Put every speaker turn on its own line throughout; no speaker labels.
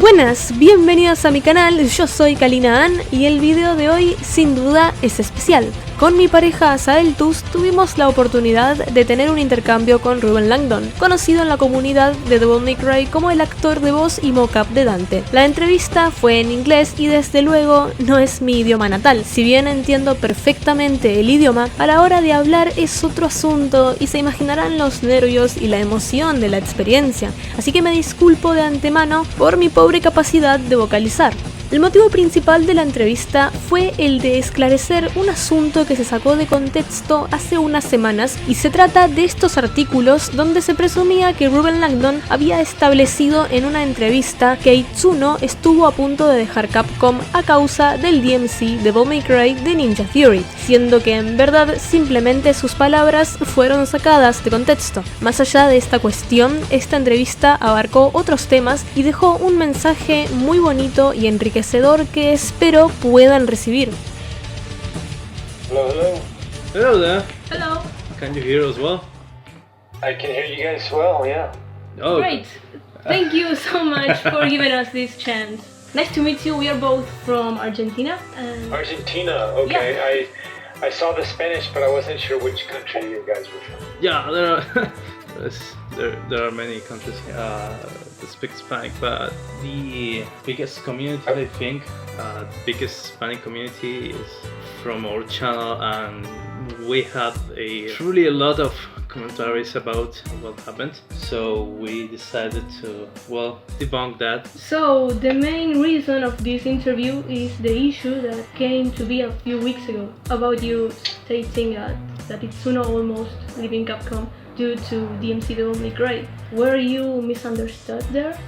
Buenas, bienvenidos a mi canal, yo soy Kalina y el video de hoy sin duda es especial. Con mi pareja Asael Tus tuvimos la oportunidad de tener un intercambio con Reuben Langdon, conocido en la comunidad de Devil May Cry como el actor de voz y mocap de Dante. La entrevista fue en inglés y desde luego no es mi idioma natal. Si bien entiendo perfectamente el idioma, a la hora de hablar es otro asunto y se imaginarán los nervios y la emoción de la experiencia. Así que me disculpo de antemano por mi pobre capacidad de vocalizar. El motivo principal de la entrevista fue el de esclarecer un asunto que se sacó de contexto hace unas semanas y se trata de estos artículos donde se presumía que Reuben Langdon había establecido en una entrevista que Itsuno estuvo a punto de dejar Capcom a causa del DMC Devil May Cry de Ninja Theory, siendo que en verdad simplemente sus palabras fueron sacadas de contexto. Más allá de esta cuestión, esta entrevista abarcó otros temas y dejó un mensaje muy bonito y enriquecedor que espero puedan recibir.
Hello, hello.
Hello there.
Hello.
Can you hear us well?
I can hear you guys well, yeah.
Oh,
Great. Thank you so much for giving us this chance. Nice to meet you. We are both from Argentina.
Argentina, okay.
Yeah.
I saw the Spanish, but I wasn't sure which country you guys were from.
Yeah, there are many countries that speak Spanish, but the biggest community, I think, the biggest Spanish community is from our channel, and we had truly a lot of commentaries about what happened, so we decided to, debunk that.
So the main reason of this interview is the issue that came to be a few weeks ago about you stating that Itsuno almost leaving Capcom due to DMC Devil May Cry. Were you misunderstood there?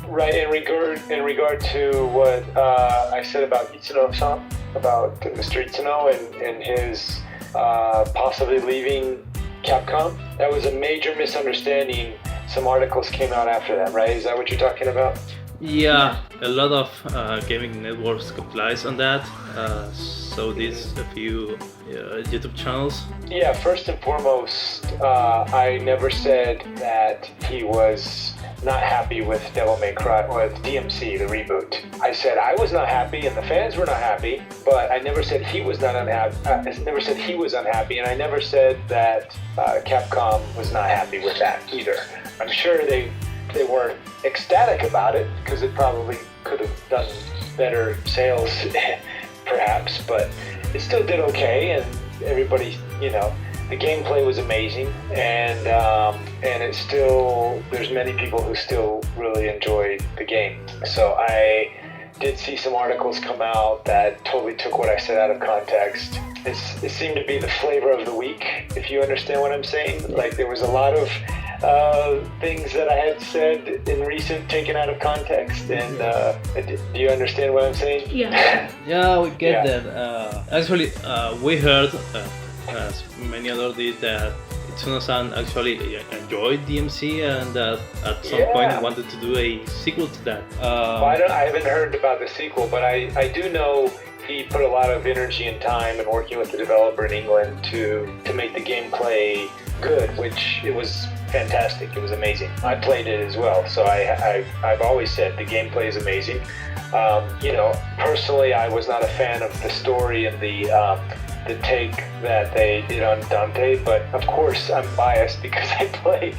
Right, in regard to what I said about Itsuno-san, about Mr. Itsuno and his possibly leaving Capcom, that was a major misunderstanding. Some articles came out after that, right? Is that what you're talking about?
Yeah, a lot of gaming networks capitalize on that. So these a few YouTube channels.
Yeah, first and foremost, I never said that he was not happy with Devil May Cry, with DMC, the reboot. I said I was not happy and the fans were not happy, but I never said he was not unhappy. I never said he was unhappy, and I never said that Capcom was not happy with that either. I'm sure they weren't ecstatic about it because it probably could have done better sales perhaps, but it still did okay, and everybody, the gameplay was amazing, and it's still, there's many people who still really enjoyed the game. So I did see some articles come out that totally took what I said out of context. It seemed to be the flavor of the week, if you understand what I'm saying. Like, there was a lot of things that I had said in recent taken out of context, and do you understand what I'm saying?
Yeah.
Yeah, we get that. Actually, we heard, as many others did, that Itsuno-san actually enjoyed DMC and that at some point wanted to do a sequel to that.
I haven't heard about the sequel, but I do know he put a lot of energy and time in working with the developer in England to make the gameplay good, which it was fantastic. It was amazing. I played it as well, so I've always said the gameplay is amazing. Personally, I was not a fan of the story and the take that they did on Dante, but of course I'm biased because I play,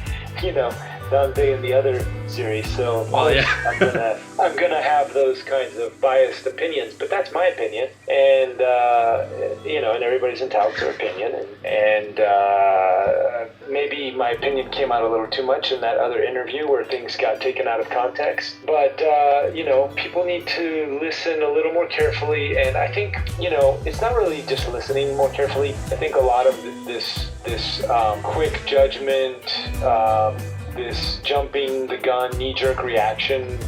Dante in the other series, so I'm gonna have those kinds of biased opinions, but that's my opinion, and and everybody's entitled to their opinion, and maybe my opinion came out a little too much in that other interview where things got taken out of context, but people need to listen a little more carefully, and I think it's not really just listening more carefully. I think a lot of this quick judgment, this jumping the gun, knee-jerk reaction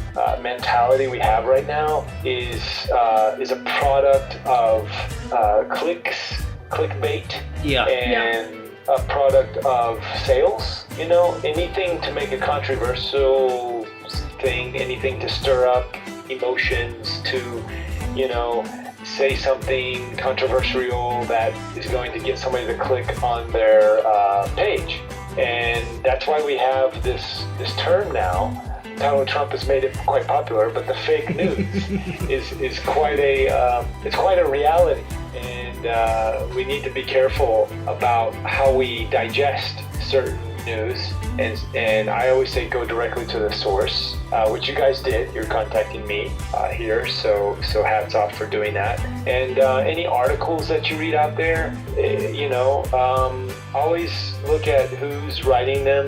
mentality we have right now is a product of clickbait, and a product of sales. Anything to make a controversial thing, anything to stir up emotions, to say something controversial that is going to get somebody to click on their page. And that's why we have this term now Donald Trump has made it quite popular, but the fake news is quite a reality, and we need to be careful about how we digest certain news. And I always say go directly to the source, which you guys did. You're contacting me here, so hats off for doing that. And any articles that you read out there, always look at who's writing them.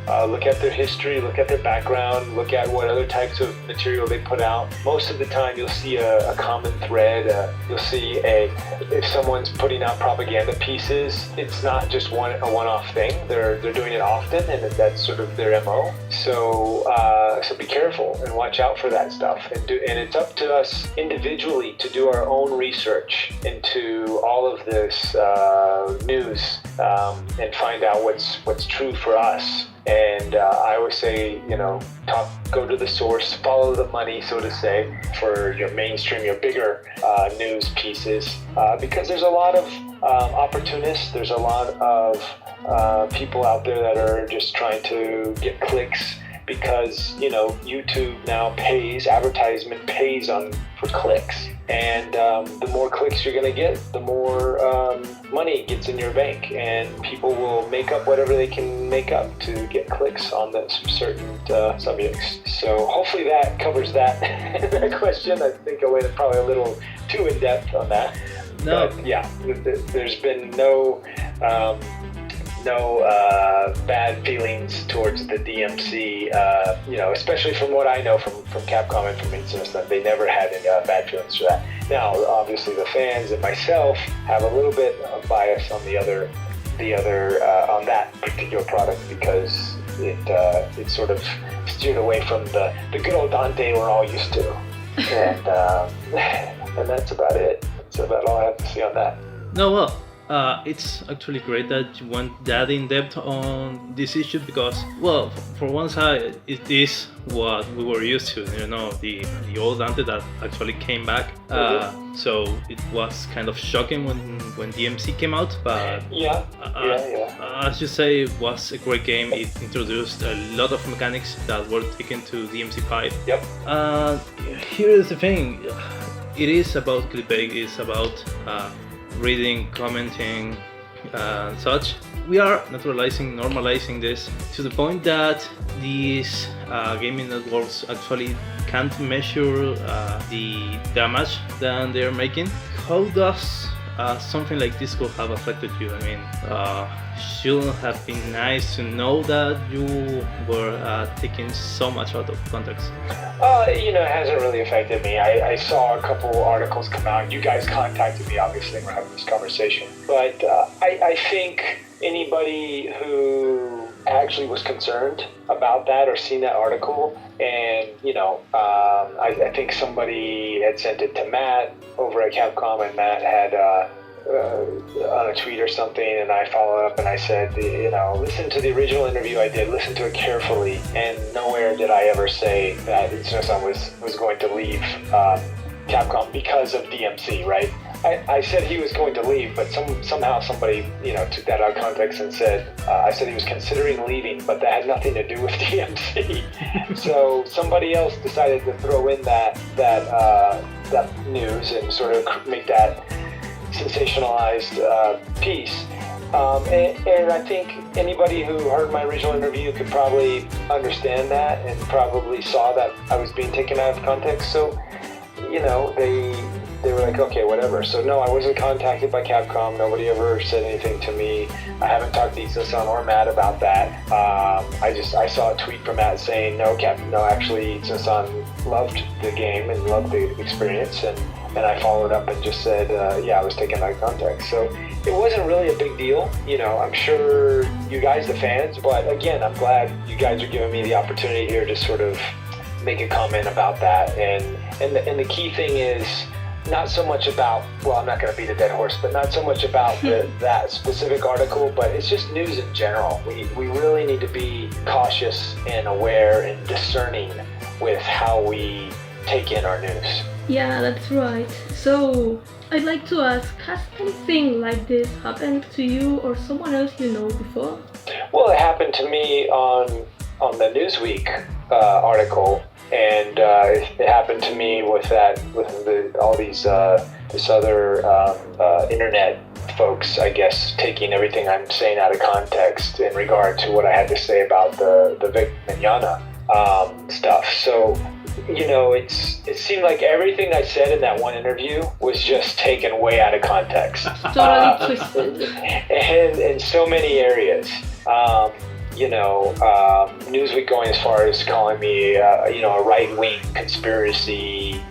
Look at their history, look at their background, look at what other types of material they put out. Most of the time you'll see a common thread. You'll see if someone's putting out propaganda pieces, it's not just a one-off thing. They're doing it often, and that's sort of their MO. So be careful and watch out for that stuff. And it's up to us individually to do our own research into all of this news and find out what's true for us. And I always say, go to the source, follow the money, so to say, for your mainstream, your bigger news pieces, because there's a lot of opportunists. There's a lot of people out there that are just trying to get clicks, because YouTube now advertisement pays for clicks, and the more clicks you're going to get, the more money gets in your bank, and people will make up whatever they can make up to get clicks on certain subjects. So hopefully that covers that that question. I think I went probably a little too in depth on that.
No.
But yeah, there's been no bad feelings towards the DMC, especially from what I know from Capcom and from Entrevista. They never had any bad feelings for that. Now, obviously, the fans and myself have a little bit of bias on the other on that particular product, because it sort of steered away from the good old Dante we're all used to, and that's about it. That's about all I have to say on that.
No, well, it's actually great that you went that in depth on this issue, because, well, for one side, it is what we were used to, the old Dante that actually came back. So it was kind of shocking when DMC came out, but as you say, it was a great game. It introduced a lot of mechanics that were taken to DMC5.
Yep.
Here's the thing. It is about clickbait. It's about reading, commenting, such. We are normalizing this to the point that these gaming networks actually can't measure the damage that they're making. How does something like this could have affected you? I mean, shouldn't have been nice to know that you were taking so much out of context.
It hasn't really affected me. I saw a couple articles come out. You guys contacted me, obviously, we're having this conversation. But I think anybody who actually was concerned about that or seen that article, and I think somebody had sent it to Matt over at Capcom, and Matt had on a tweet or something, and I followed up and I said, listen to the original interview I did, listen to it carefully, and nowhere did I ever say that Itsuno-san was going to leave Capcom because of DMC, right? I said he was going to leave, but somehow somebody took that out of context and said I said he was considering leaving, but that had nothing to do with DMC. So somebody else decided to throw in that news and sort of make that sensationalized piece. And I think anybody who heard my original interview could probably understand that and probably saw that I was being taken out of context. So, they were like, okay, whatever. So no, I wasn't contacted by Capcom. Nobody ever said anything to me. I haven't talked to Itsuno-san or Matt about that. I saw a tweet from Matt saying, no, actually Itsuno-san loved the game and loved the experience, and I followed up and just said, I was taken out of context. So it wasn't really a big deal. I'm sure you guys, the fans, but again, I'm glad you guys are giving me the opportunity here to sort of make a comment about that. And the key thing is not so much about, well, I'm not going to beat a dead horse, but not so much about that specific article, but it's just news in general. We really need to be cautious and aware and discerning with how we take in our news.
Yeah, that's right. So, I'd like to ask, has anything like this happened to you or someone else you know before?
Well, it happened to me on the Newsweek article, and it happened to me with all these this other internet folks, I guess, taking everything I'm saying out of context in regard to what I had to say about the Vic Mignogna stuff. So, it seemed like everything I said in that one interview was just taken way out of context.
Totally twisted.
And in so many areas. Newsweek going as far as calling me, a right-wing conspiracy,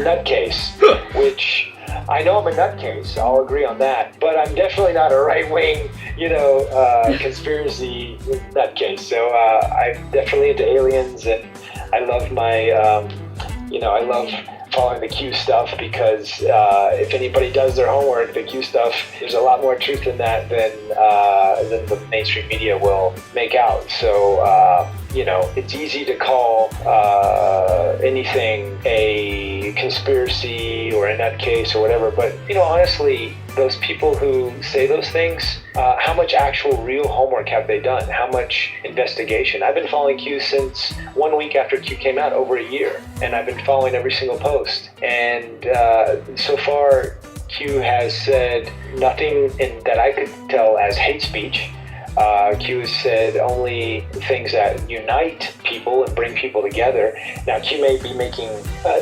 nutcase, which I know I'm a nutcase. I'll agree on that, but I'm definitely not a right-wing, conspiracy nutcase. So I'm definitely into aliens, and I love my, I love following the Q stuff, because if anybody does their homework, the Q stuff, there's a lot more truth in that than the mainstream media will make out. So, it's easy to call anything a conspiracy or a nutcase or whatever, but, honestly, those people who say those things, how much actual real homework have they done? How much investigation? I've been following Q since 1 week after Q came out, over a year, and I've been following every single post. And so far, Q has said nothing that I could tell as hate speech. Q has said only things that unite people and bring people together. Now, Q may be making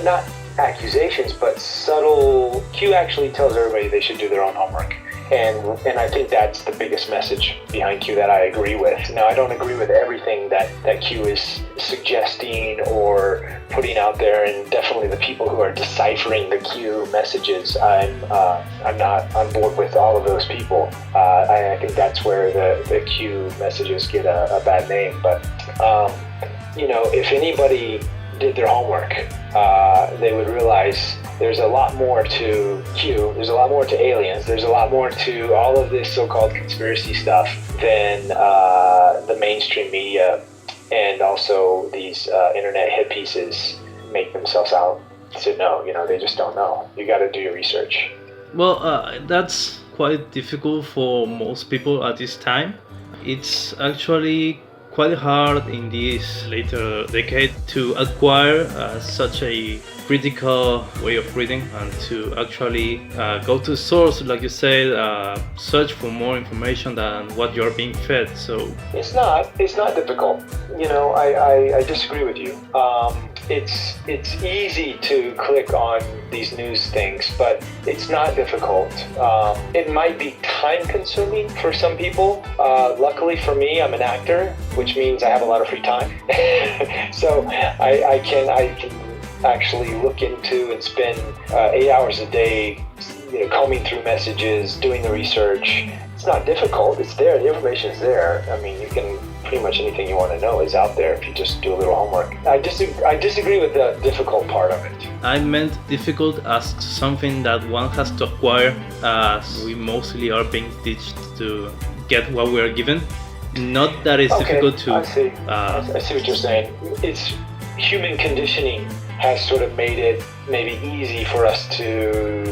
not accusations, but subtle. Q actually tells everybody they should do their own homework, and I think that's the biggest message behind Q that I agree with. Now, I don't agree with everything that Q is suggesting or putting out there, and definitely the people who are deciphering the Q messages, I'm not on board with all of those people. I think that's where the Q messages get a bad name. But if anybody did their homework, they would realize there's a lot more to Q, there's a lot more to aliens, there's a lot more to all of this so-called conspiracy stuff than the mainstream media and also these internet hit pieces make themselves out to know. They just don't know. You got to do your research.
Well, that's quite difficult for most people at this time. It's actually quite hard in this later decade to acquire such a critical way of reading, and to actually go to source, like you said, search for more information than what you're being fed. So
it's not difficult. I disagree with you. It's easy to click on these news things, but it's not difficult. It might be time consuming for some people. Luckily for me, I'm an actor, which means I have a lot of free time. So I can actually look into and spend 8 hours a day, combing through messages, doing the research. It's not difficult. It's there. The information is there. I mean, you can pretty much anything you want to know is out there if you just do a little homework. I disagree with the difficult part of it.
I meant difficult as something that one has to acquire, as we mostly are being taught to get what we are given. Not that it's difficult to...
I see what you're saying. It's human conditioning has sort of made it maybe easy for us to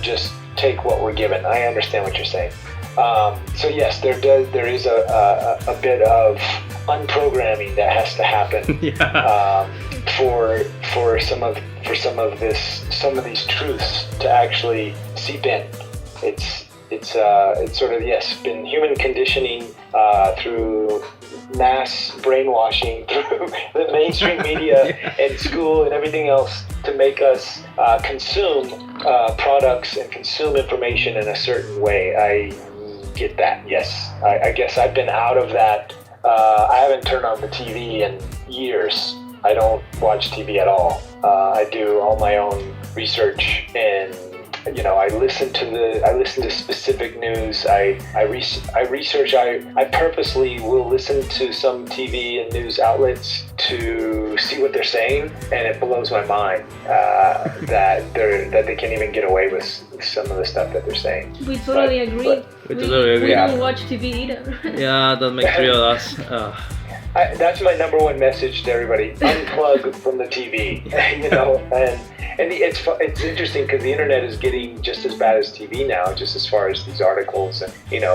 just take what we're given. I understand what you're saying. So yes, there is a bit of unprogramming that has to happen for some of these truths to actually seep in. It's sort of, yes, been human conditioning through mass brainwashing through the mainstream media and school and everything else to make us consume products and consume information in a certain way. I get that, yes. I guess I've been out of that. I haven't turned on the TV in years. I don't watch TV at all. I do all my own research, and I listen to specific news. I research. I purposely will listen to some TV and news outlets to see what they're saying, and it blows my mind that they can't even get away with some of the stuff that they're saying.
We totally agree.
We totally agree.
We don't watch TV either.
Yeah, that makes three of us.
That's my number one message to everybody: unplug from the TV. And it's interesting because the internet is getting just as bad as TV now, just as far as these articles and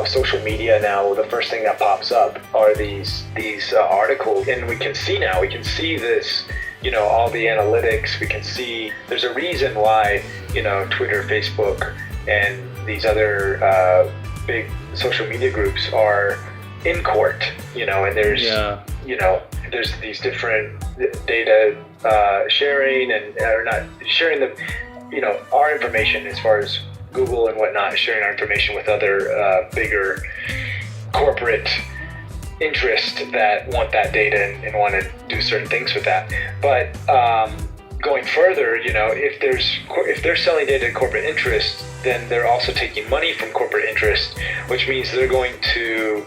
social media now. The first thing that pops up are these articles, and we can see this. All the analytics. We can see there's a reason why Twitter, Facebook, and these other big social media groups are in court. And there's there's these different data sharing and or not sharing our information as far as Google and whatnot, sharing our information with other bigger corporate interest that want that data and want to do certain things with that. But going further, if they're selling data to corporate interest, then they're also taking money from corporate interest, which means they're going to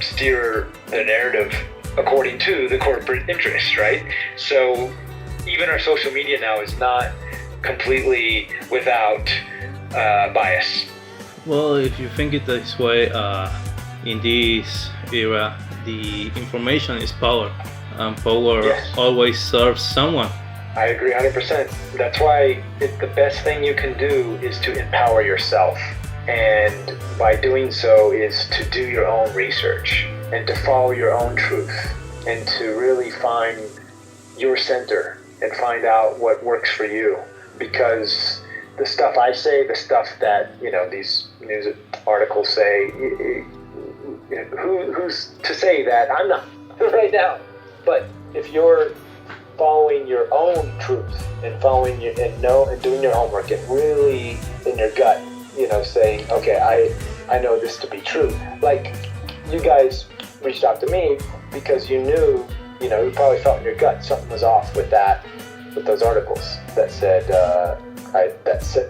steer the narrative according to the corporate interest, right? So even our social media now is not completely without bias.
Well, if you think it this way, in this era, the information is power, and power always serves someone.
I agree 100%. That's why the best thing you can do is to empower yourself. And by doing so is to do your own research and to follow your own truth and to really find your center and find out what works for you. Because the stuff I say, the stuff that, these news articles say, who's to say that I'm not right now? But if you're following your own truth and following and doing your homework and really in your gut, saying, okay, I know this to be true. Like you guys reached out to me because you knew, you probably felt in your gut something was off with those articles that said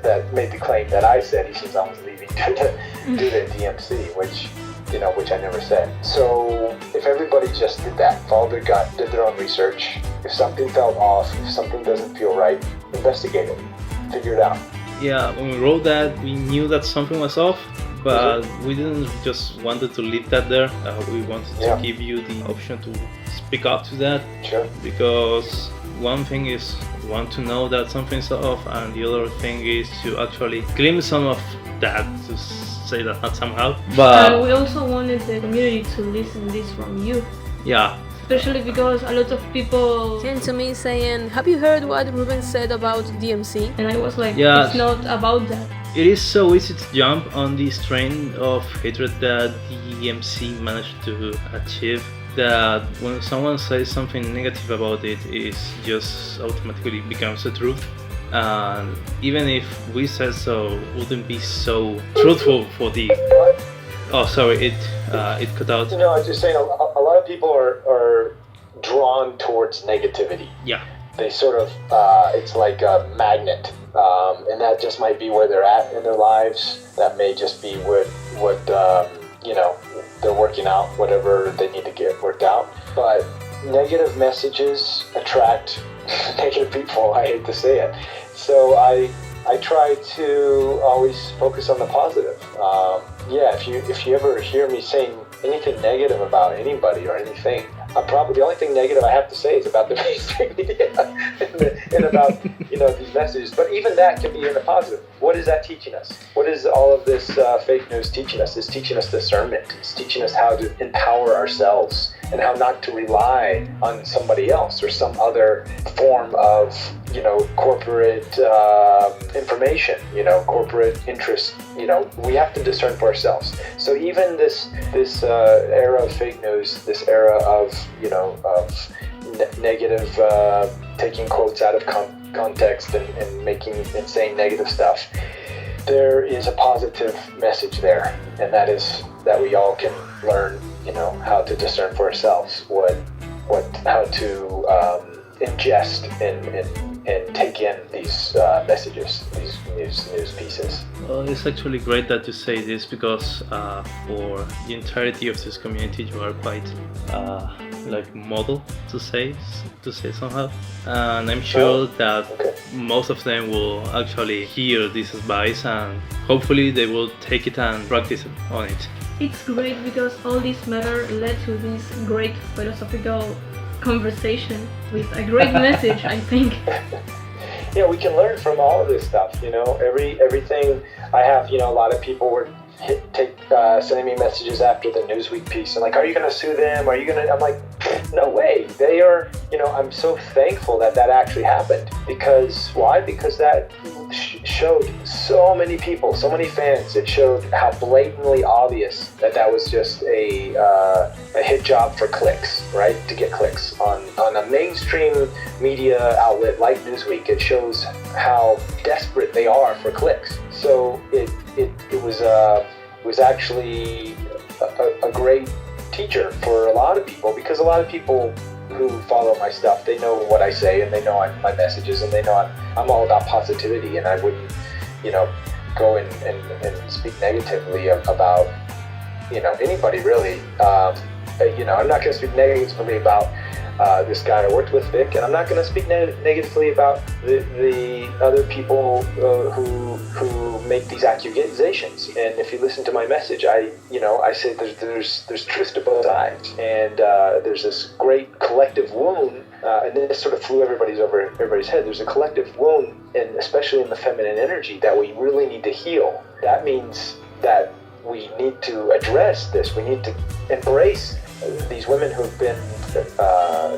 that made the claim that I said since I was leaving to do the DMC, which I never said. So if everybody just did that, followed their gut, did their own research, if something felt off, if something doesn't feel right, investigate it, figure it out.
Yeah, when we wrote that, we knew that something was off, but we didn't just wanted to leave that there. We wanted to give you the option to speak up to that.
Sure.
Because one thing is want to know that something's off, and the other thing is to actually claim some of that, to say that somehow. But
we also wanted the community to listen this from you.
Yeah.
Especially because a lot of people
came to me saying, have you heard what Reuben said about DMC?
And I was like,
Yeah.
it's not about that.
It is so easy to jump on this train of hatred that the EMC managed to achieve, that when someone says something negative about it, it just automatically becomes the truth. And even if we said so, it wouldn't be so truthful for the... Oh, sorry, it cut out.
I was just saying, a lot of people are drawn towards negativity.
Yeah.
They sort of, it's like a magnet. And that just might be where they're at in their lives. That may just be what they're working out, whatever they need to get worked out. But negative messages attract negative people, I hate to say it. So I try to always focus on the positive. If you ever hear me saying anything negative about anybody or anything, the only thing negative I have to say is about the mainstream media and about these messages. But even that can be in the positive. What is that teaching us? What is all of this fake news teaching us? It's teaching us discernment. It's teaching us how to empower ourselves and how not to rely on somebody else or some other form of corporate information, corporate interest. We have to discern for ourselves. So even this era of fake news, this era of negative, taking quotes out of context and saying negative stuff, there is a positive message there, and that is that we all can learn how to discern for ourselves how to ingest and take in these messages, these news pieces.
Well, it's actually great that you say this, because for the entirety of this community you are quite model to say somehow, and I'm sure that most of them will actually hear this advice, and hopefully they will take it and practice on it.
It's great because all this matter led to this great philosophical conversation with a great message, I think.
we can learn from all of this stuff. Everything I have. A lot of people were sending me messages after the Newsweek piece and like, are you going to sue them? I'm like, no way. They are. I'm so thankful that actually happened. Because why? Because that showed so many people, so many fans. It showed how blatantly obvious that was just a hit job for clicks, right? To get clicks on a mainstream media outlet like Newsweek. It shows how desperate they are for clicks. So it was actually a great teacher for a lot of people, because a lot of people who follow my stuff, they know what I say and they know my messages, and they know I'm all about positivity, and I wouldn't go and speak negatively about anybody really. I'm not going to speak negatively about this guy I worked with, Vic, and I'm not going to speak negatively about the other people who make these accusations. And if you listen to my message, I say there's truth to both sides, and there's this great collective wound, and this sort of flew everybody's head. There's a collective wound, and especially in the feminine energy, that we really need to heal. That means that we need to address this. We need to embrace these women who've been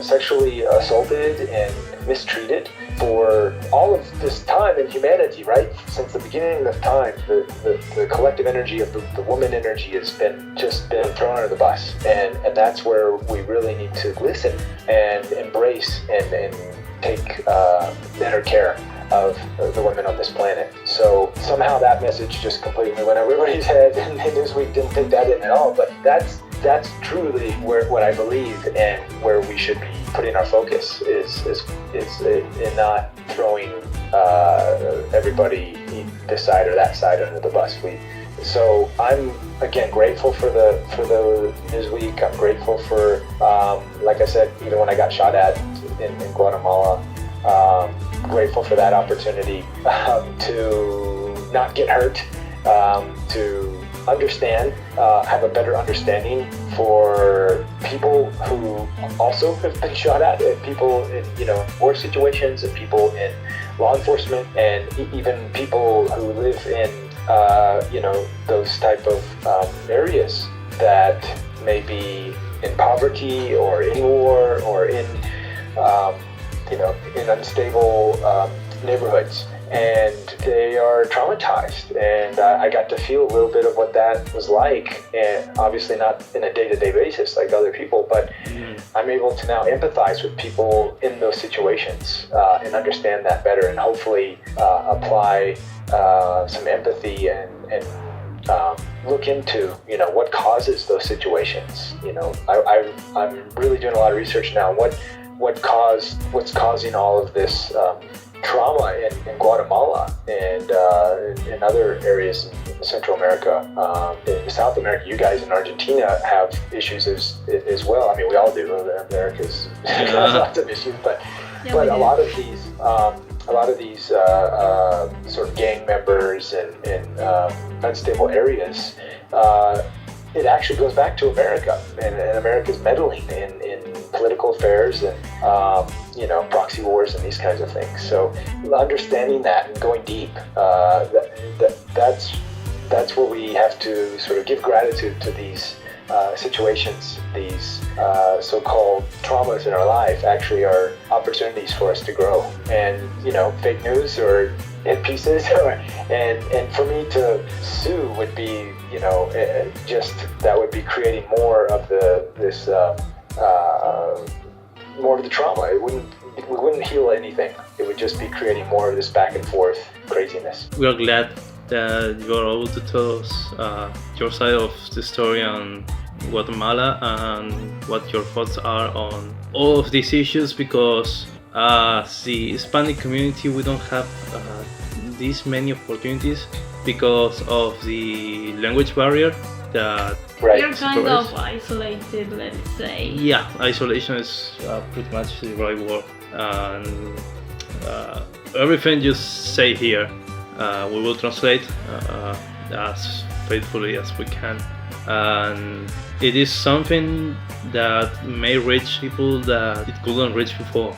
sexually assaulted and mistreated for all of this time in humanity, right? Since the beginning of time, the collective energy of the woman energy has been thrown under the bus, and that's where we really need to listen and embrace and take better care of the women on this planet. So somehow that message just completely went over everybody's head, and Newsweek didn't take that in at all. But that's truly what I believe, and where we should be putting our focus is in not throwing everybody this side or that side under the bus. So I'm again grateful for the Newsweek. I'm grateful for, like I said, even when I got shot at in Guatemala, grateful for that opportunity to not get hurt, to understand, have a better understanding for people who also have been shot at, and people in war situations, and people in law enforcement, and even people who live in those type of areas that may be in poverty or in war or in in unstable neighborhoods, and they are traumatized. And I got to feel a little bit of what that was like, and obviously not in a day-to-day basis like other people, but I'm able to now empathize with people in those situations and understand that better, and hopefully apply some empathy and look into what causes those situations. I'm really doing a lot of research now. What's causing all of this trauma in Guatemala and in other areas in Central America, in South America. You guys in Argentina have issues as well. I mean, we all do. America's got lots of issues, but a lot of these sort of gang members in unstable areas, it actually goes back to America, and America's meddling in political affairs and proxy wars and these kinds of things. So understanding that and going deep, that's where we have to sort of give gratitude to these situations. These so-called traumas in our life actually are opportunities for us to grow. And fake news or hit pieces, and for me to sue would be that would be creating more of more of the trauma. We wouldn't heal anything. It would just be creating more of this back and forth craziness.
We are glad that you are able to tell us your side of the story on Guatemala and what your thoughts are on all of these issues, because as the Hispanic community, we don't have these many opportunities because of the language barrier that
You're kind of isolated, let's say.
Yeah, isolation is pretty much the right word. And everything you say here, we will translate as faithfully as we can. And it is something that may reach people that it couldn't reach before.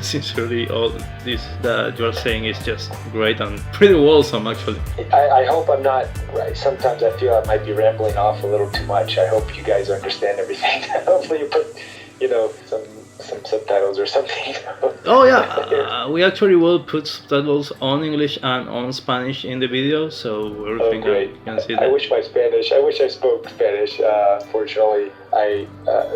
sincerely, all this that you're saying is just great and pretty wholesome, actually.
I hope I'm not right. Sometimes I feel I might be rambling off a little too much. I hope you guys understand everything. Hopefully you put, some subtitles or something.
Oh yeah, we actually will put subtitles on English and on Spanish in the video, so everything
great.
you can see that.
I wish I spoke Spanish. Fortunately,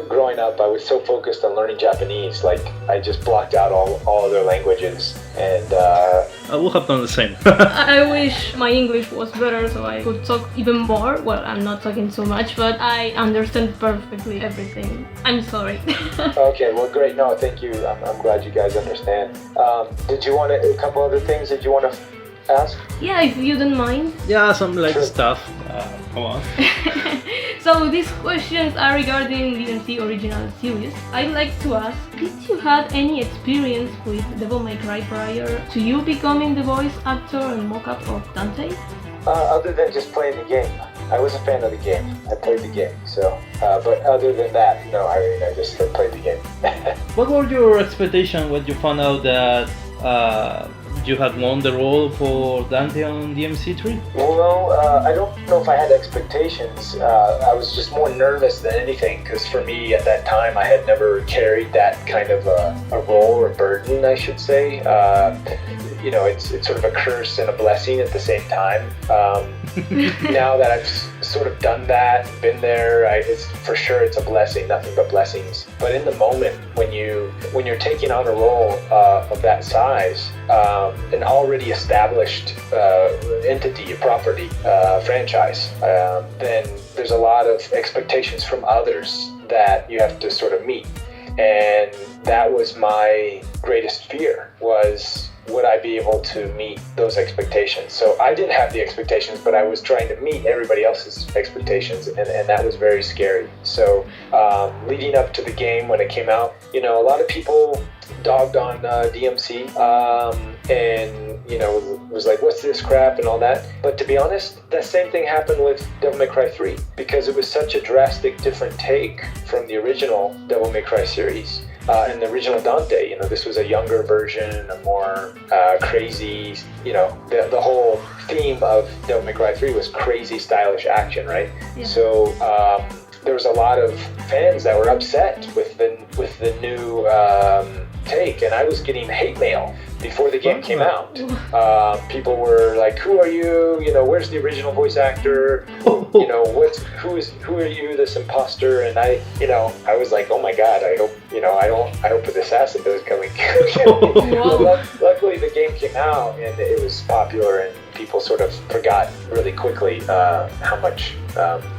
growing up, I was so focused on learning Japanese, like I just blocked out all other languages, and
I would have done the same.
I wish my English was better so I could talk even more. Well, I'm not talking so much, but I understand perfectly everything. I'm sorry.
Okay, well, great. No, thank you. I'm glad you guys understand. Did you want a couple other things that you want to ask?
Yeah, if you don't mind.
Yeah, some
Sure.
stuff. Come on.
So these questions are regarding DMC original series. I'd like to ask, did you have any experience with Devil May Cry prior to you becoming the voice actor and mock-up of Dante?
Other than just playing the game. I was a fan of the game. I played the game. So, but other than that, no, I just played the game.
What were your expectations when you found out that you had won the role for Dante on DMC3?
Well, I don't know if I had expectations. I was just more nervous than anything, because for me at that time I had never carried that kind of a role or burden, I should say. It's sort of a curse and a blessing at the same time. Now that I've sort of done that, been there, it's a blessing, nothing but blessings. But in the moment, when you're taking on a role of that size, an already established entity, property, franchise, then there's a lot of expectations from others that you have to sort of meet. And that was my greatest fear, was would I be able to meet those expectations? So I didn't have the expectations, but I was trying to meet everybody else's expectations, and that was very scary. So leading up to the game, when it came out, a lot of people dogged on DMC and was like, what's this crap and all that. But to be honest, that same thing happened with Devil May Cry 3, because it was such a drastic different take from the original Devil May Cry series. And the original Dante, this was a younger version, a more crazy, the whole theme of Devil May Cry 3 was crazy, stylish action, right? Yeah. So there was a lot of fans that were upset with the new take, and I was getting hate mail before the game came out. People were like, "Who are you? Where's the original voice actor? Who are you, this imposter?" And I was like, "Oh my God, I hope I hope the assassin is coming." Luckily, the game came out and it was popular, and people sort of forgot really quickly how much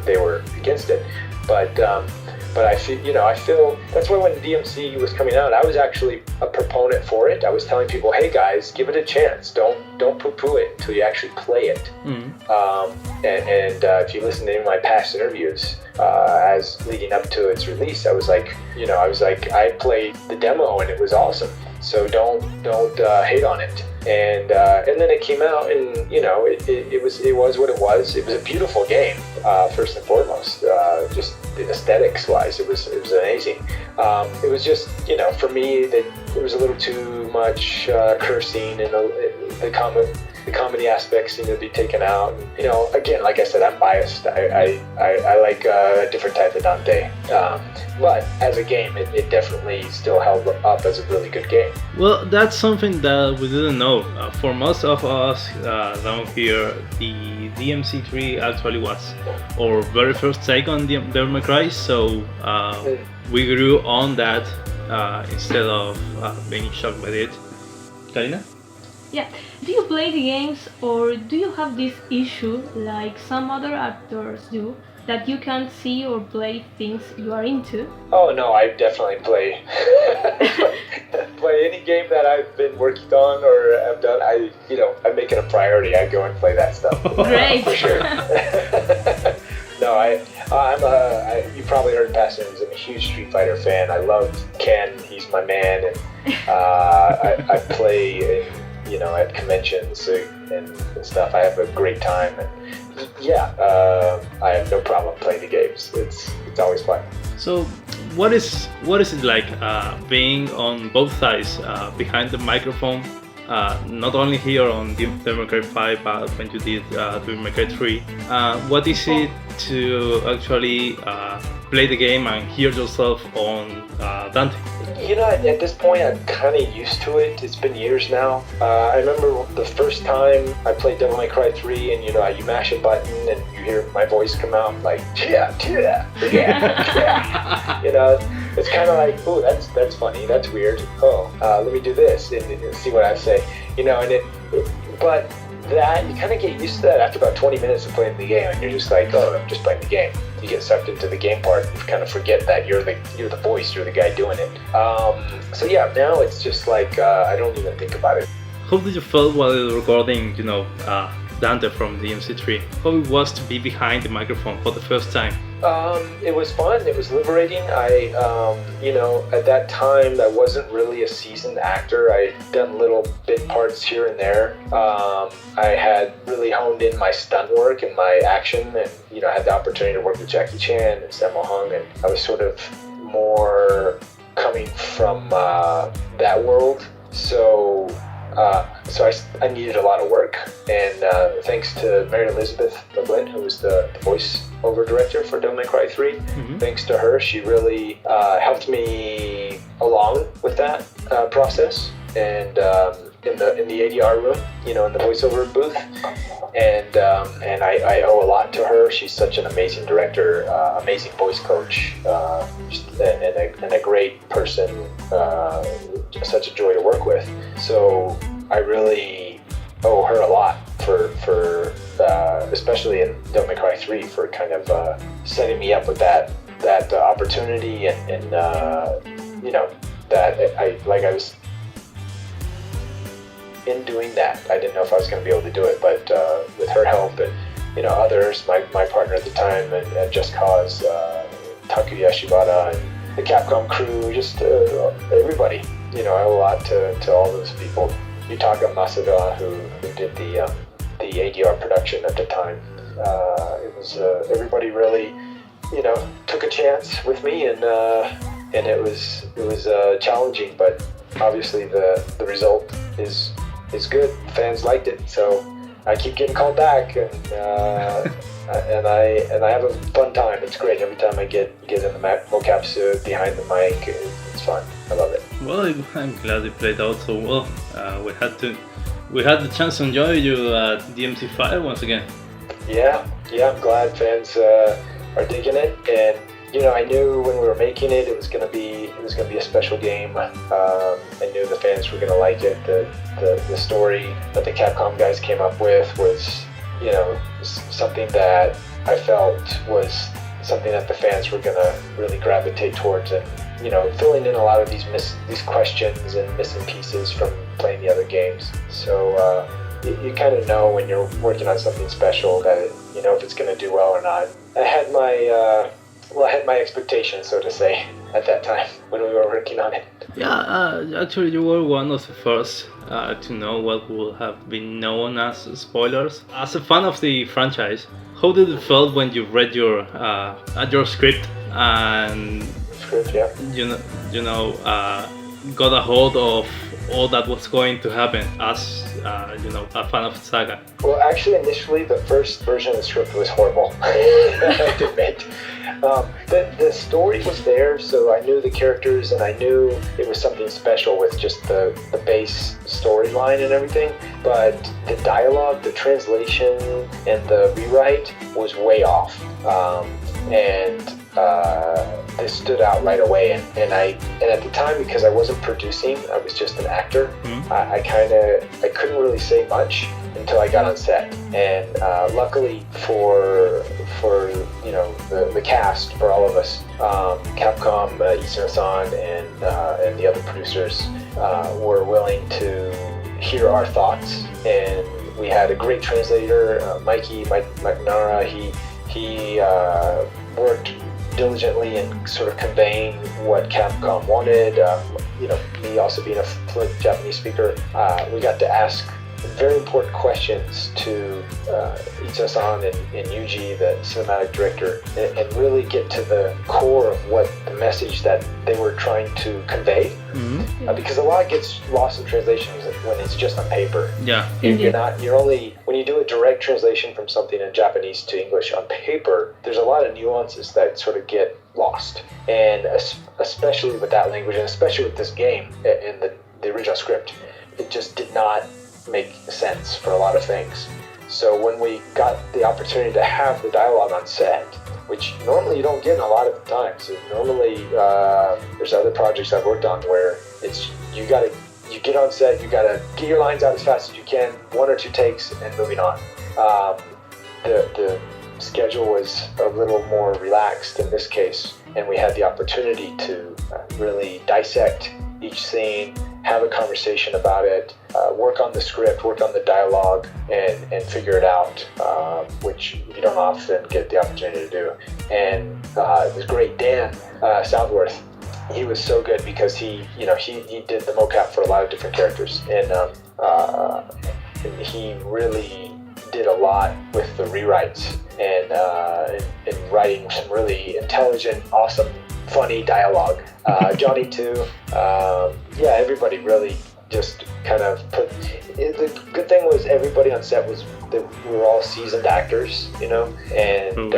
they were against it. But I feel that's why when DMC was coming out, I was actually a proponent for it. I was telling people, hey guys, give it a chance. Don't poo-poo it until you actually play it. Mm-hmm. And if you listen to any of my past interviews, as leading up to its release, I was like, I played the demo and it was awesome. So don't hate on it. And then it came out, and it was what it was. It was a beautiful game, first and foremost. Just aesthetics wise, it was amazing. It was just for me that there was a little too much cursing, and the comedy aspects seem to be taken out. Again, like I said, I'm biased. I like a different type of Dante. But as a game, it definitely still held up as a really good game.
Well, that's something that we didn't know. For most of us down here, the DMC3 actually was our very first take on Devil May Cry, so we grew on that instead of being shocked by it. Kalina?
Yeah. Do you play the games, or do you have this issue like some other actors do, that you can't see or play things you are into?
Oh no, I definitely play any game that I've been working on or have done. I make it a priority. I go and play that stuff.
Great.
For sure. No, you probably heard past interviews, I'm a huge Street Fighter fan. I love Ken. He's my man, and I play at conventions and stuff. I have a great time, and I have no problem playing the games. It's always fun.
So what is it like being on both sides, behind the microphone, not only here on Devil May Cry 5, but when you did Devil May Cry 3? What is it to actually play the game and hear yourself on Dante?
You know, at this point, I'm kind of used to it. It's been years now. I remember the first time I played Devil May Cry 3, and you know, you mash a button and you hear my voice come out like, yeah. You know, it's kind of like, oh, that's funny, that's weird. Oh, let me do this and see what I say. You know, but that you kind of get used to that after about 20 minutes of playing the game, and you're just like, oh, I'm just playing the game. You get sucked into the game part, and you kind of forget that you're the voice, you're the guy doing it. So yeah, now it's just like I don't even think about it.
How did you feel while recording, Dante from DMC3? How it was to be behind the microphone for the first time?
It was fun. It was liberating. At that time, I wasn't really a seasoned actor. I'd done little bit parts here and there. I had really honed in my stunt work and my action, and I had the opportunity to work with Jackie Chan and Sammo Hung, and I was sort of more coming from that world. So I needed a lot of work, and thanks to Mary Elizabeth McGlynn, who was the voice-over director for Devil May Cry 3, thanks to her, she really helped me along with that process, and in the ADR room, in the voiceover booth, and I owe a lot to her. She's such an amazing director, amazing voice coach, and a great person, such a joy to work with. So I really owe her a lot for especially in Devil May Cry 3, for kind of setting me up with that opportunity, and that I was in doing that. I didn't know if I was going to be able to do it, but with her help and others, my partner at the time and Just Cause, Takuya Shibata, and the Capcom crew, just everybody. I owe a lot to all those people. Yutaka Masuda, who did the ADR production at the time. It was everybody really, took a chance with me, and it was challenging, but obviously the result is good. Fans liked it, so I keep getting called back, and I have a fun time. It's great every time I get in the mocap suit behind the mic. It's fun. I love it.
Well, I'm glad you played out so well. We had the chance to enjoy you at DMC5 once again. Yeah,
I'm glad fans are digging it, and I knew when we were making it, it was gonna be a special game. I knew the fans were gonna like it. The story that the Capcom guys came up with was, something that I felt was something that the fans were gonna really gravitate towards, and filling in a lot of these questions and missing pieces from playing the other games. So you kind of know when you're working on something special that if it's gonna do well or not. I had my expectations, so to say, at that time when we were working on it.
Yeah, actually you were one of the first to know what would have been known as spoilers. As a fan of the franchise, how did it feel when you read your script and got a hold of all that was going to happen as a fan of the saga?
Well, actually, initially the first version of the script was horrible. I have to admit. The story was there, so I knew the characters, and I knew it was something special with just the base storyline and everything. But the dialogue, the translation, and the rewrite was way off. This stood out right away, and at the time, because I wasn't producing, I was just an actor. I couldn't really say much until I got on set, and luckily for the cast, for all of us, Capcom, Isino-san, and the other producers were willing to hear our thoughts, and we had a great translator, Mikey Magnara. He worked diligently in sort of conveying what Capcom wanted. Me also being a fluent Japanese speaker, we got to ask very important questions to Ito-san and Yuji, the cinematic director, and really get to the core of what the message that they were trying to convey. Because a lot gets lost in translation when it's just on paper.
Yeah.
You're only, when you do a direct translation from something in Japanese to English on paper, there's a lot of nuances that sort of get lost. And especially with that language, and especially with this game in the original script, it just did not make sense for a lot of things. So when we got the opportunity to have the dialogue on set, which normally you don't get a lot of the time. So normally there's other projects I've worked on where it's you get on set, you gotta get your lines out as fast as you can, 1 or 2 takes, and moving on. The schedule was a little more relaxed in this case, and we had the opportunity to really dissect each scene, have a conversation about it, work on the script, work on the dialogue, and figure it out, which you don't often get the opportunity to do. And it was great. Dan Southworth, he was so good because he did the mocap for a lot of different characters, and he really did a lot with the rewrites and writing some really intelligent, awesome, funny dialogue. Johnny too. Everybody really just kind of put. The good thing was everybody on set we were all seasoned actors, and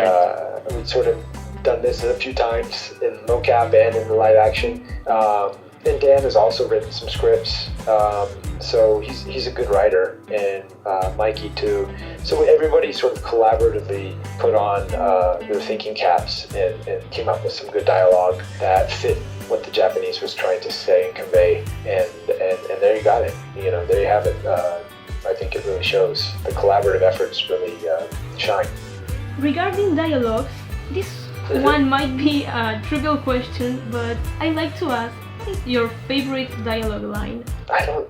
we'd sort of done this a few times in mocap and in the live action. And Dan has also written some scripts, so he's a good writer, and Mikey too. So everybody sort of collaboratively put on their thinking caps and came up with some good dialogue that fit what the Japanese was trying to say and convey. And there you got it. There you have it. I think it really shows. The collaborative efforts really shine.
Regarding dialogues, this one might be a trivial question, but I like to ask, what is your favorite dialogue line?
I don't...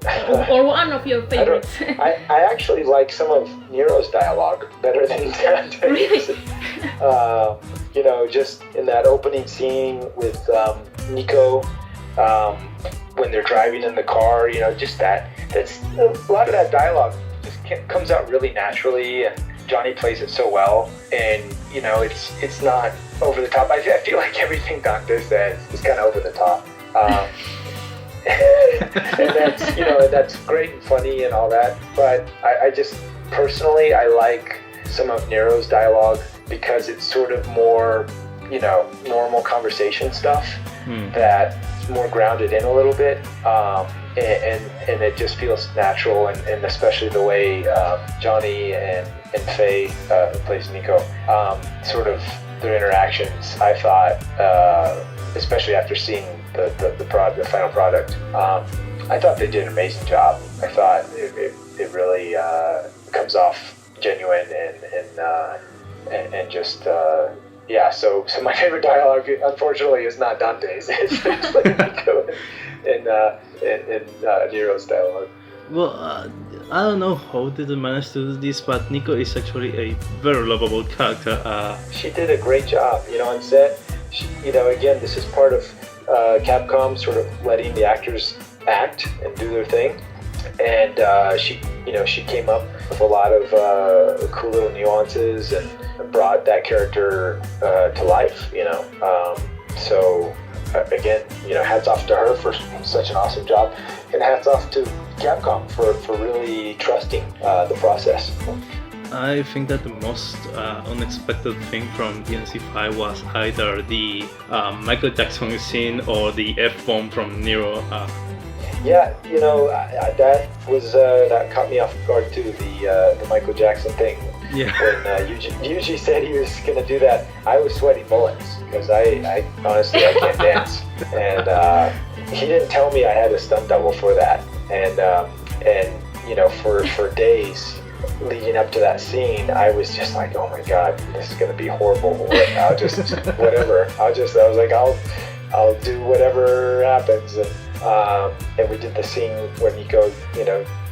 or one of your favorites.
I actually like some of Nero's dialogue better than Dante's.
Really?
Just in that opening scene with Nico, when they're driving in the car, just that's a lot of that dialogue just comes out really naturally, and Johnny plays it so well, and it's not over the top. I feel like everything Dante says is kind of over the top. And that's great and funny and all that, but I just personally I like some of Nero's dialogue because it's sort of more normal conversation stuff that's more grounded in a little bit, and it just feels natural, and especially the way Johnny and Faye, who plays Nico, sort of their interactions, I thought, especially after seeing the final product, I thought they did an amazing job. I thought it really comes off genuine and just So my favorite dialogue, unfortunately, is not Dante's. It's like Nico and Nero's dialogue.
Well, I don't know how did they manage to do this, but Nico is actually a very lovable character.
She did a great job, on set. Again, this is part of Capcom sort of letting the actors act and do their thing, and she came up with a lot of cool little nuances and brought that character to life. So again, hats off to her for such an awesome job, and hats off to Capcom for really trusting the process.
I think that the most unexpected thing from DMC5 was either the Michael Jackson scene or the F-bomb from Nero.
That was that caught me off guard too. The Michael Jackson thing.
Yeah.
When Yuji said he was going to do that, I was sweating bullets because I honestly I can't dance, and he didn't tell me I had a stunt double for that, and for days leading up to that scene, I was just like, oh my god, this is going to be horrible. I'll just whatever. I was like, I'll do whatever happens, and we did the scene where Nico,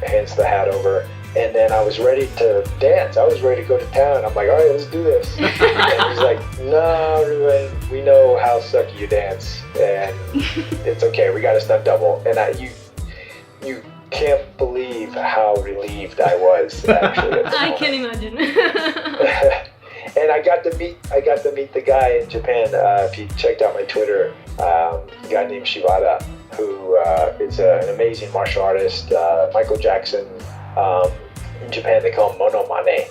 hands the hat over. And then I was ready to dance. I was ready to go to town. I'm like, all right, let's do this. And he's like, no, Reuben, we know how sucky you dance, and it's okay. We got a stunt double. And you can't believe how relieved I was actually. At the
I
moment.
can imagine.
And I got to meet the guy in Japan. If you checked out my Twitter, a guy named Shibata, who is an amazing martial artist. Michael Jackson. In Japan, they call him monomane.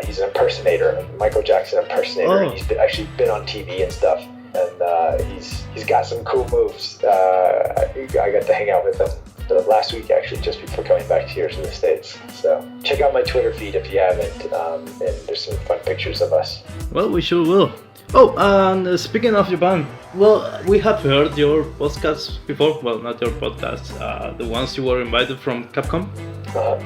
He's an impersonator, Michael Jackson impersonator.
Oh.
He's actually been on TV and stuff, and he's got some cool moves. I got to hang out with him last week, actually, just before coming back here to the States. So check out my Twitter feed if you haven't, and there's some fun pictures of us.
Well, we sure will. Oh, and speaking of Japan, well, we have heard your podcasts before. Well, not your podcasts, the ones you were invited from Capcom.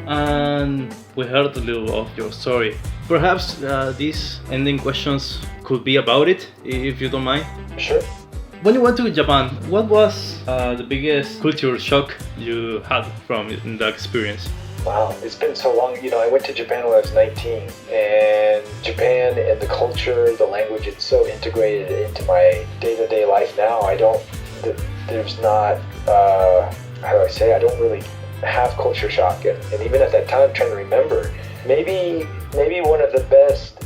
And we heard a little of your story. Perhaps these ending questions could be about it, if you don't mind.
Sure.
When you went to Japan, what was the biggest culture shock you had from the experience?
Wow, it's been so long. I went to Japan when I was 19, and Japan and the culture, the language, it's so integrated into my day-to-day life now. There's not, how do I say, I don't really have culture shock. And even at that time, I'm trying to remember, maybe one of the best,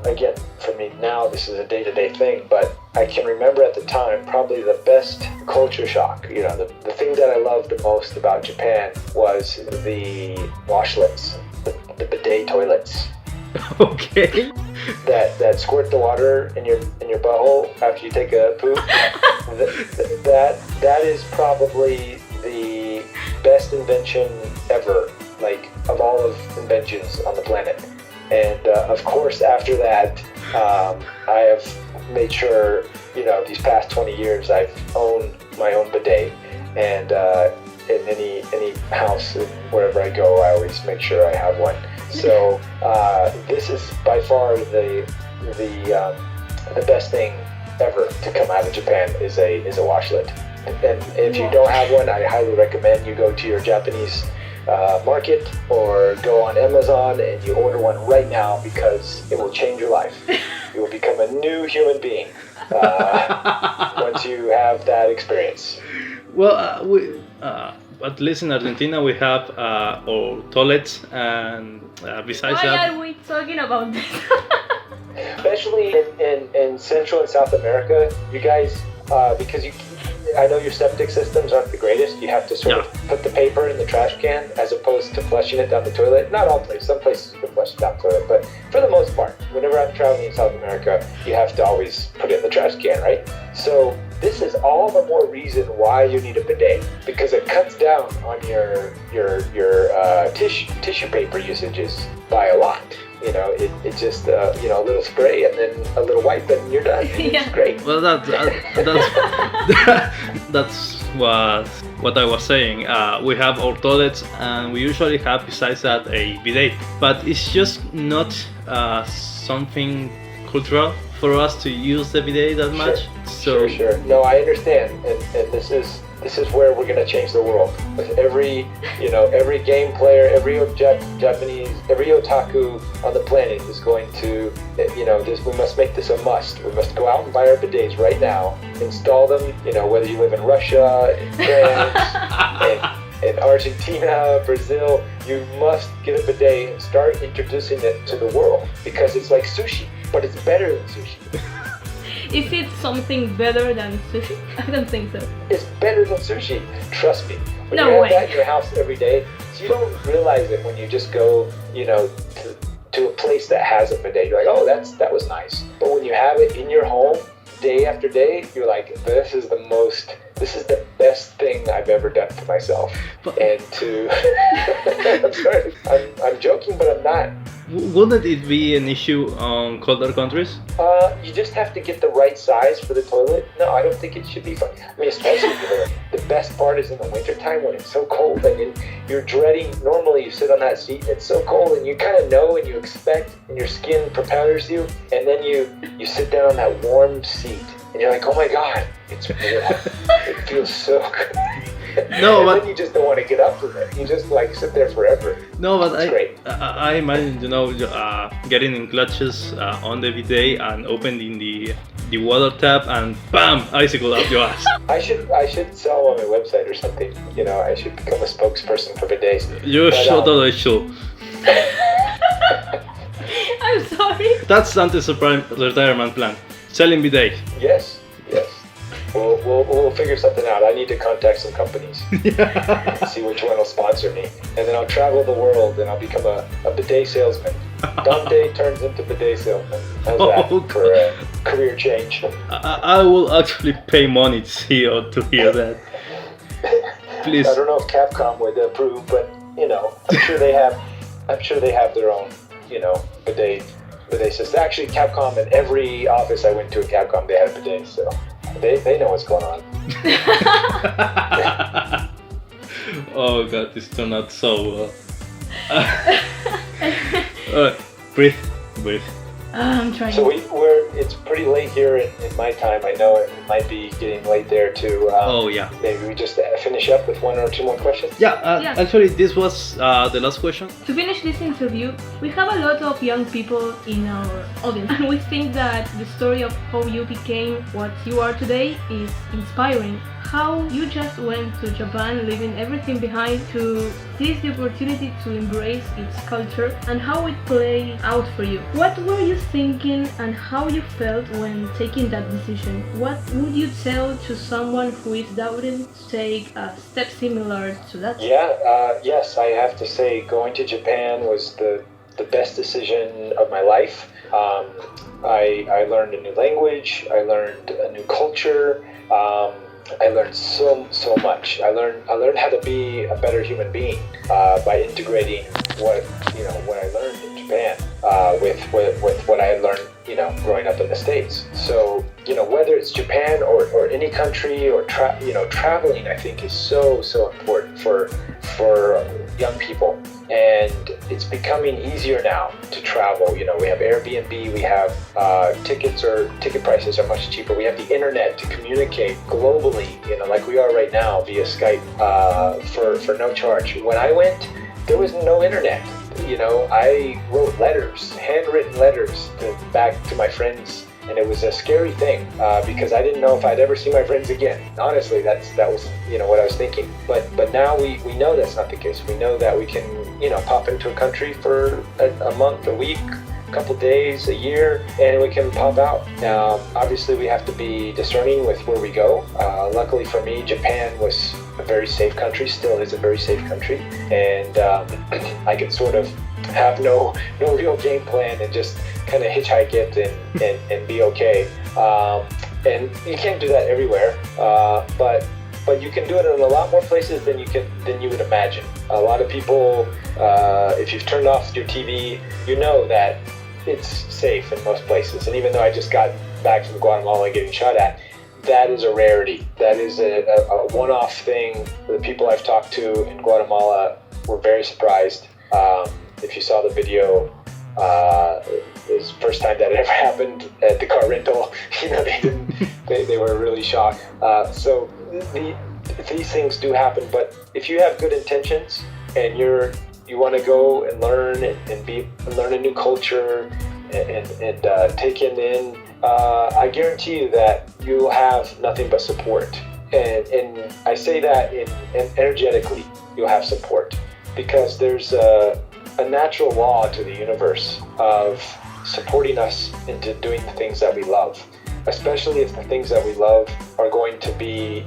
again, for me now, this is a day-to-day thing, but I can remember at the time, probably the best culture shock. The thing that I loved the most about Japan was the washlets, the bidet toilets.
Okay.
That squirt the water in your butthole after you take a poop. that is probably the best invention ever, like of all of inventions on the planet. And of course, after that, I have made sure, these past 20 years, I've owned my own bidet, and in any house, wherever I go, I always make sure I have one. So this is by far the best thing ever to come out of Japan is a washlet. And if you don't have one, I highly recommend you go to your Japanese market or go on Amazon and you order one right now, because it will change your life. You will become a new human being once you have that experience.
Well, at least in Argentina, we have our toilets, and besides
Why
that,
are we talking about this?
Especially in Central and South America, you guys, because I know your septic systems aren't the greatest. You have to sort of put the paper in the trash can as opposed to flushing it down the toilet. Not all places. Some places you can flush it down the toilet. But for the most part, whenever I'm traveling in South America, you have to always put it in the trash can, right? So this is all the more reason why you need a bidet, because it cuts down on your tissue paper usages by a lot. It's just a little spray and then a little wipe and you're done. It's great.
well, that's what I was saying. We have our toilets, and we usually have, besides that, a bidet. But it's just not something cultural for us to use the bidet that much.
Sure. No, I understand, and this is where we're gonna change the world. With every game player, every Japanese, every otaku on the planet is going to, we must make this a must. We must go out and buy our bidets right now, install them. Whether you live in Russia, in France, in Argentina, Brazil, you must get a bidet and start introducing it to the world, because it's like sushi, but it's better than sushi.
Is it something better than sushi? I don't think so.
It's better than sushi. Trust me. When
No
you have
way.
that in your house every day, you don't realize it when you just go, to a place that has a bidet. You're like, oh, that was nice. But when you have it in your home day after day, you're like, this is the best thing I've ever done for myself. And I'm sorry, I'm joking, but I'm not.
Wouldn't it be an issue on colder countries?
You just have to get the right size for the toilet. No, I don't think it should be fun. I mean, especially the best part is in the wintertime when it's so cold and you're dreading. Normally you sit on that seat and it's so cold and you kind of know and you expect and your skin prepares you, and then you sit down on that warm seat and you're like, oh my God, it's warm. It feels so good.
No, but
then you just don't want to get up from it. You just sit there forever.
No, but
It's great.
I imagine, getting in clutches on the bidet and opening the water tap and bam, icicle up your ass.
I should sell on my website or something. You know, I should become a spokesperson for bidets.
You totally should.
I'm sorry.
That's Dante's retirement plan. Selling bidets.
Yes. We'll figure something out. I need to contact some companies, see which one will sponsor me, and then I'll travel the world and I'll become a bidet salesman. Dante turns into bidet salesman. How's that for a career change?
I will actually pay money to hear that. Please.
I don't know if Capcom would approve, but you know, I'm sure they have their own, you know, bidet system. Actually, Capcom, in every office I went to at Capcom, they had a bidet, so they know what's going on.
Oh god, this turned out so well. Breathe.
I'm trying.
So it's pretty late here in my time. I know it might be getting late there too. Maybe we just finish up with one or two more questions?
Yeah. Actually, this was the last question.
To finish this interview, we have a lot of young people in our audience, and we think that the story of how you became what you are today is inspiring. How you just went to Japan, leaving everything behind to seize the opportunity to embrace its culture, and how it played out for you. What were you thinking and how you felt when taking that decision? What would you tell to someone who is doubting to take a step similar to that?
Yes, I have to say going to Japan was the best decision of my life. I learned a new language, I learned a new culture, I learned so much. I learned how to be a better human being by integrating what I learned in Japan with what I had learned, growing up in the States. So, whether it's Japan or any country or traveling, I think is so important for young people. And it's becoming easier now to travel. We have Airbnb, we have ticket prices are much cheaper. We have the internet to communicate globally, like we are right now via Skype for no charge. When I went, there was no internet. I wrote letters, handwritten letters back to my friends. And it was a scary thing because I didn't know if I'd ever see my friends again. Honestly, that was what I was thinking. But now we know that's not the case. We know that we can pop into a country for a month, a week, a couple days, a year, and we can pop out. Now, obviously, we have to be discerning with where we go. Luckily for me, Japan was a very safe country, still is a very safe country, and I could sort of have no real game plan and just kind of hitchhike it and be okay. And you can't do that everywhere, but you can do it in a lot more places than you would imagine. A lot of people, if you've turned off your TV, you know that it's safe in most places. And even though I just got back from Guatemala getting shot at, that is a rarity. That is a one-off thing. The people I've talked to in Guatemala were very surprised. If you saw the video, it was the first time that it ever happened at the car rental. They were really shocked. So these things do happen, but if you have good intentions and you want to go and learn and learn a new culture and take it in, I guarantee you that you'll have nothing but support. And I say that in energetically, you'll have support because there's a natural law to the universe of supporting us into doing the things that we love, especially if the things that we love are going to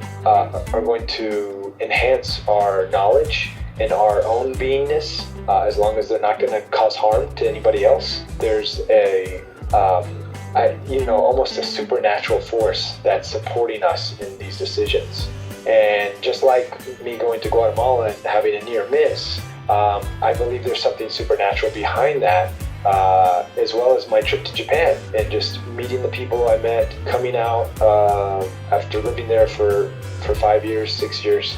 enhance our knowledge and our own beingness, as long as they're not going to cause harm to anybody else. There's almost a supernatural force that's supporting us in these decisions. And just like me going to Guatemala and having a near miss, I believe there's something supernatural behind that, as well as my trip to Japan and just meeting the people I met, coming out after living there for 5 years, 6 years,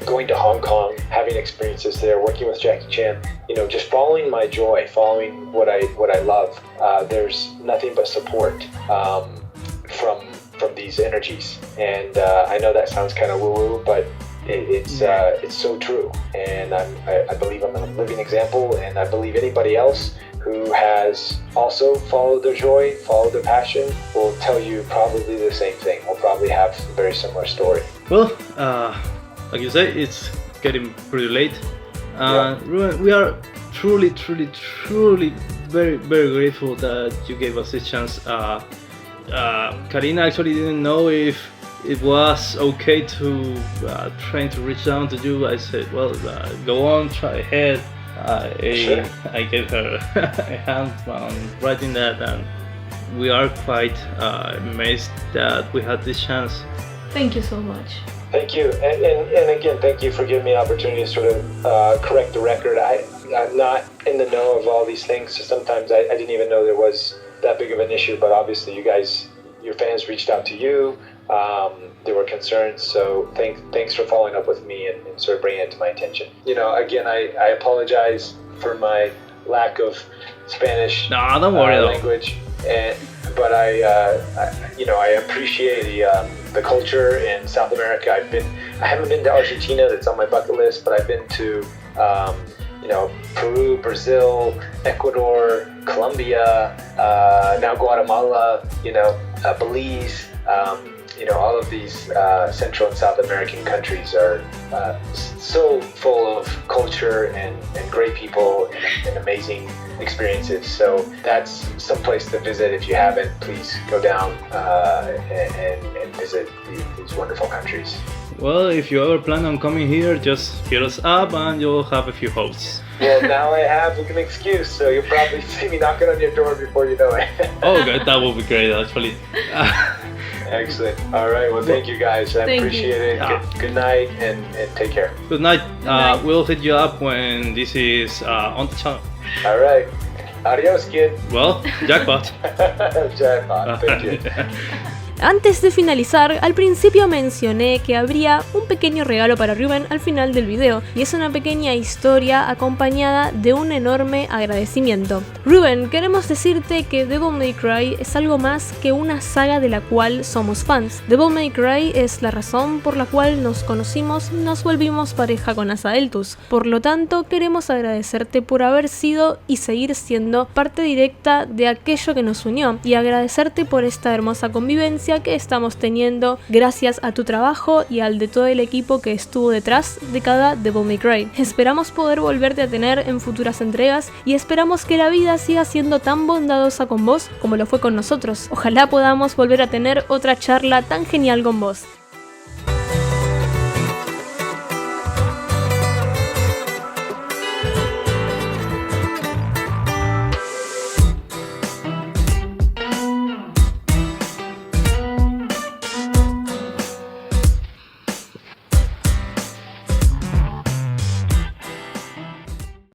going to Hong Kong, having experiences there, working with Jackie Chan, just following my joy, following what I love. There's nothing but support from these energies, and I know that sounds kind of woo-woo, but it's so true, and I believe I'm a living example, and I believe anybody else who has also followed their joy, followed their passion, will tell you probably the same thing. Will probably have a very similar story.
Well, like you say, it's getting pretty late. Reuben, we are truly very grateful that you gave us this chance. Kalina actually didn't know if it was okay to trying to reach down to you. I said, well, go on, try ahead.
Sure.
I gave her a hand on writing that, and we are quite amazed that we had this chance.
Thank you so much.
Thank you, and again, thank you for giving me the opportunity to sort of correct the record. I'm not in the know of all these things, so sometimes I didn't even know there was that big of an issue, but obviously you guys, your fans reached out to you, there were concerns, so thanks for following up with me and sort of bringing it to my attention. You know, again, I apologize for my lack of Spanish
don't worry
language, but I appreciate the culture in South America. I haven't been to Argentina, that's on my bucket list, but I've been to Peru, Brazil, Ecuador, Colombia, now Guatemala, Belize. All of these Central and South American countries are so full of culture and great people and amazing experiences. So that's some place to visit. If you haven't, please go down and visit these wonderful countries.
Well, if you ever plan on coming here, just hit us up and you'll have a few hosts.
Well, now I have an excuse, so you'll probably see me knocking on your door before you know it.
Oh, God, that would be great, actually.
Excellent. All right. Well, thank you guys. I appreciate it. Good night and take care.
Good night. We'll hit you up when this is on the channel.
All right. Adios, kid.
Well, jackpot.
Jackpot. Thank you.
Antes de finalizar, al principio mencioné que habría un pequeño regalo para Reuben al final del video, y es una pequeña historia acompañada de un enorme agradecimiento. Reuben, queremos decirte que Devil May Cry es algo más que una saga de la cual somos fans. Devil May Cry es la razón por la cual nos conocimos y nos volvimos pareja con Asaeltus. Por lo tanto, queremos agradecerte por haber sido y seguir siendo parte directa de aquello que nos unió, y agradecerte por esta hermosa convivencia que estamos teniendo gracias a tu trabajo y al de todo el equipo que estuvo detrás de cada Devil May Cry. Esperamos poder volverte a tener en futuras entregas y esperamos que la vida siga siendo tan bondadosa con vos como lo fue con nosotros. Ojalá podamos volver a tener otra charla tan genial con vos.